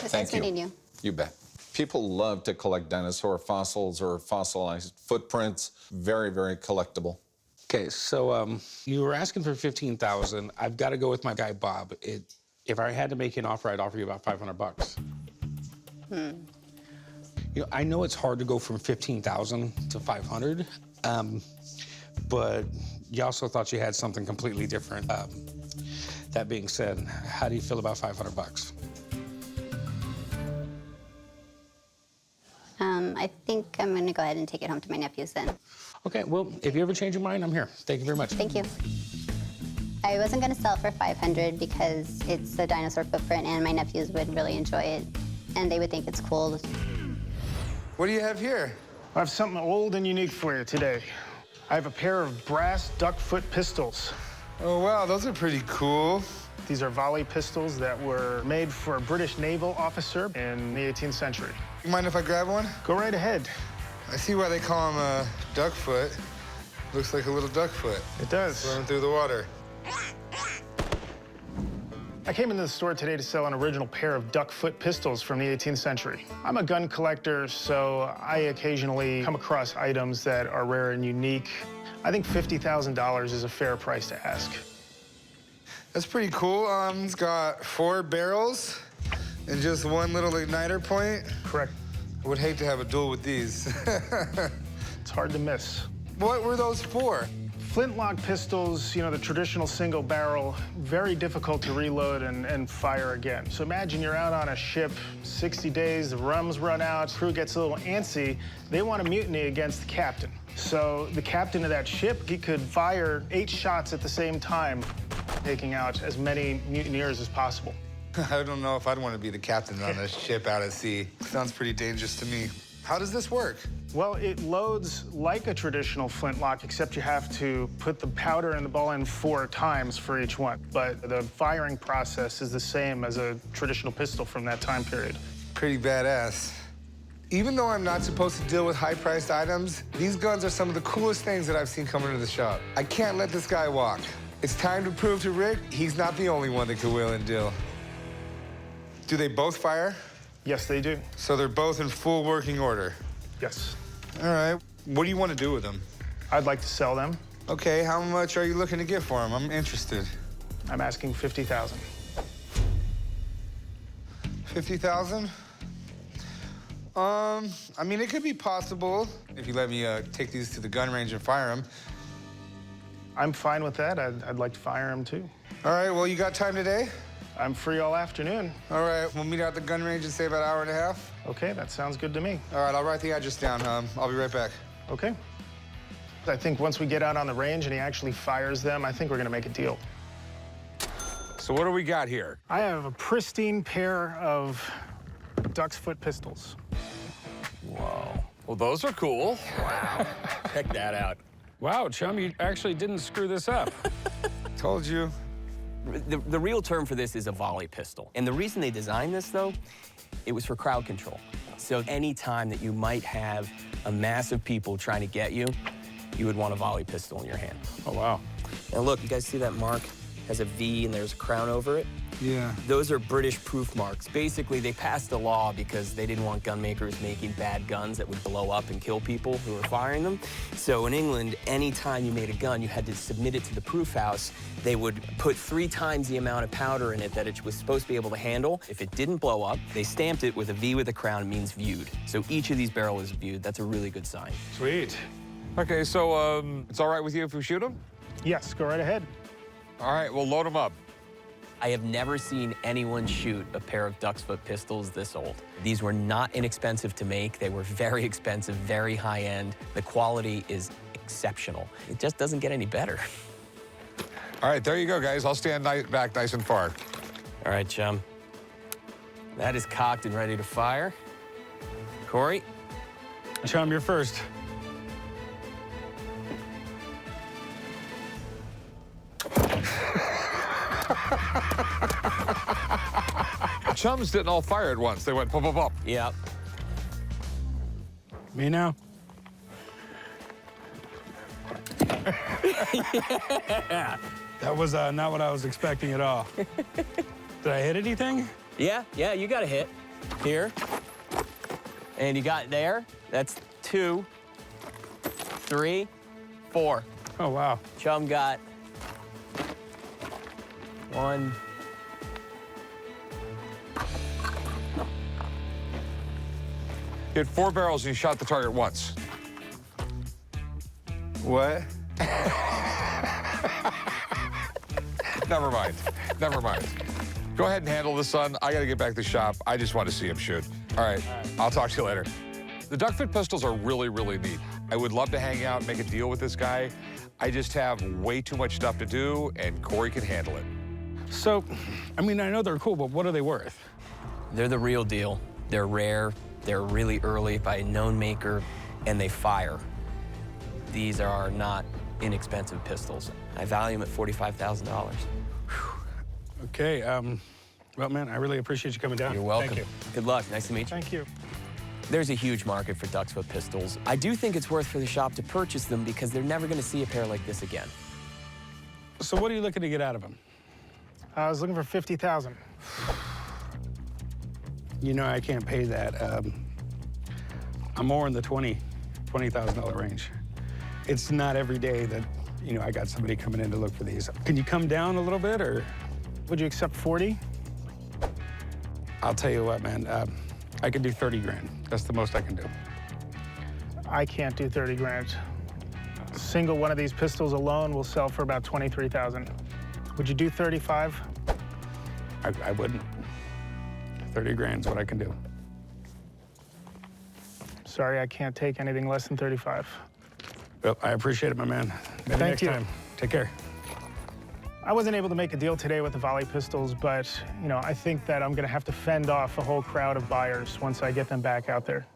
It's Thank nice meeting you. You bet. People love to collect dinosaur fossils or fossilized footprints. Very, very collectible. Okay, so you were asking for $15,000. I've got to go with my guy Bob. If I had to make an offer, I'd offer you about $500. You know, I know it's hard to go from 15,000 to 500, but you also thought you had something completely different. That being said, how do you feel about 500 bucks? I think I'm gonna go ahead and take it home to my nephews then. Okay, well, if you ever change your mind, I'm here. Thank you very much. Thank you. I wasn't gonna sell it for 500 because it's a dinosaur footprint and my nephews would really enjoy it and they would think it's cool. What do you have here? I have something old and unique for you today. I have a pair of brass duckfoot pistols. Oh, wow, those are pretty cool. These are volley pistols that were made for a British naval officer in the 18th century. You mind if I grab one? Go right ahead. I see why they call him a duckfoot. Looks like a little duckfoot. It does. Swimming through the water. I came into the store today to sell an original pair of duckfoot pistols from the 18th century. I'm a gun collector, so I occasionally come across items that are rare and unique. I think $50,000 is a fair price to ask. That's pretty cool. It's got 4 barrels and just one little igniter point. Correct. I would hate to have a duel with these. It's hard to miss. What were those for? Flintlock pistols, you know, the traditional single barrel, very difficult to reload and fire again. So imagine you're out on a ship, 60 days, the rum's run out, crew gets a little antsy, they want to mutiny against the captain. So the captain of that ship, he could fire 8 shots at the same time, taking out as many mutineers as possible. I don't know if I'd want to be the captain on a ship out at sea. Sounds pretty dangerous to me. How does this work? Well, it loads like a traditional flintlock, except you have to put the powder and the ball in 4 times for each one. But the firing process is the same as a traditional pistol from that time period. Pretty badass. Even though I'm not supposed to deal with high-priced items, these guns are some of the coolest things that I've seen come into the shop. I can't let this guy walk. It's time to prove to Rick he's not the only one that can wheel and deal. Do they both fire? Yes, they do. So they're both in full working order? Yes. All right. What do you want to do with them? I'd like to sell them. Okay, how much are you looking to get for them? I'm interested. I'm asking $50,000. 50,000? I mean, it could be possible if you let me take these to the gun range and fire them. I'm fine with that. I'd like to fire them, too. All right, well, you got time today? I'm free all afternoon. All right, we'll meet out at the gun range in, say, about an hour and a half. Okay, that sounds good to me. All right, I'll write the address down. I'll be right back. Okay. I think once we get out on the range and he actually fires them, I think we're gonna make a deal. So what do we got here? I have a pristine pair of duck's foot pistols. Whoa. Well, those are cool. Wow. Check that out. Wow, chum, you actually didn't screw this up. Told you. The real term for this is a volley pistol. And the reason they designed this, though, it was for crowd control. So any time that you might have a mass of people trying to get you, you would want a volley pistol in your hand. Oh, wow. And look, you guys see that mark? Has a V and there's a crown over it? Yeah. Those are British proof marks. Basically, they passed a law because they didn't want gun makers making bad guns that would blow up and kill people who were firing them. So in England, anytime you made a gun, you had to submit it to the proof house. They would put 3 times the amount of powder in it that it was supposed to be able to handle. If it didn't blow up, they stamped it with a V with a crown. It means viewed. So each of these barrels is viewed. That's a really good sign. Sweet. Okay, so it's all right with you if we shoot them? Yes, go right ahead. All right, we'll load them up. I have never seen anyone shoot a pair of duck's foot pistols this old. These were not inexpensive to make. They were very expensive, very high-end. The quality is exceptional. It just doesn't get any better. All right, there you go, guys. I'll stand back nice and far. All right, chum. That is cocked and ready to fire. Corey? Chum, you're first. Chums didn't all fire at once. They went pop, pop, pop. Yep. Me now? Yeah. That was not what I was expecting at all. Did I hit anything? Yeah, you got a hit. Here. And you got there. That's 2, 3, 4. Oh, wow. Chum got 1, hit 4 barrels and you shot the target once. What? Never mind. Never mind. Go ahead and handle this, son. I got to get back to the shop. I just want to see him shoot. All right. I'll talk to you later. The duck fit pistols are really, really neat. I would love to hang out and make a deal with this guy. I just have way too much stuff to do, and Corey can handle it. So, I mean, I know they're cool, but what are they worth? They're the real deal. They're rare, they're really early by a known maker, and they fire. These are not inexpensive pistols. I value them at $45,000. Okay, well, man, I really appreciate you coming down. You're welcome. Thank you. Good luck. Nice to meet you. Thank you. There's a huge market for duck's foot pistols. I do think it's worth for the shop to purchase them because they're never going to see a pair like this again. So what are you looking to get out of them? I was looking for 50,000. You know, I can't pay that. I'm more in the $20,000 range. It's not every day that, you know, I got somebody coming in to look for these. Can you come down a little bit, or? Would you accept 40? I'll tell you what, man. I could do 30 grand. That's the most I can do. I can't do 30 grand. A single one of these pistols alone will sell for about 23,000. Would you do 35? I wouldn't. 30 grand's what I can do. Sorry, I can't take anything less than 35. Well, I appreciate it, my man. Maybe Thank next you. time. Take care. I wasn't able to make a deal today with the volley pistols, but, you know, I think that I'm gonna have to fend off a whole crowd of buyers once I get them back out there.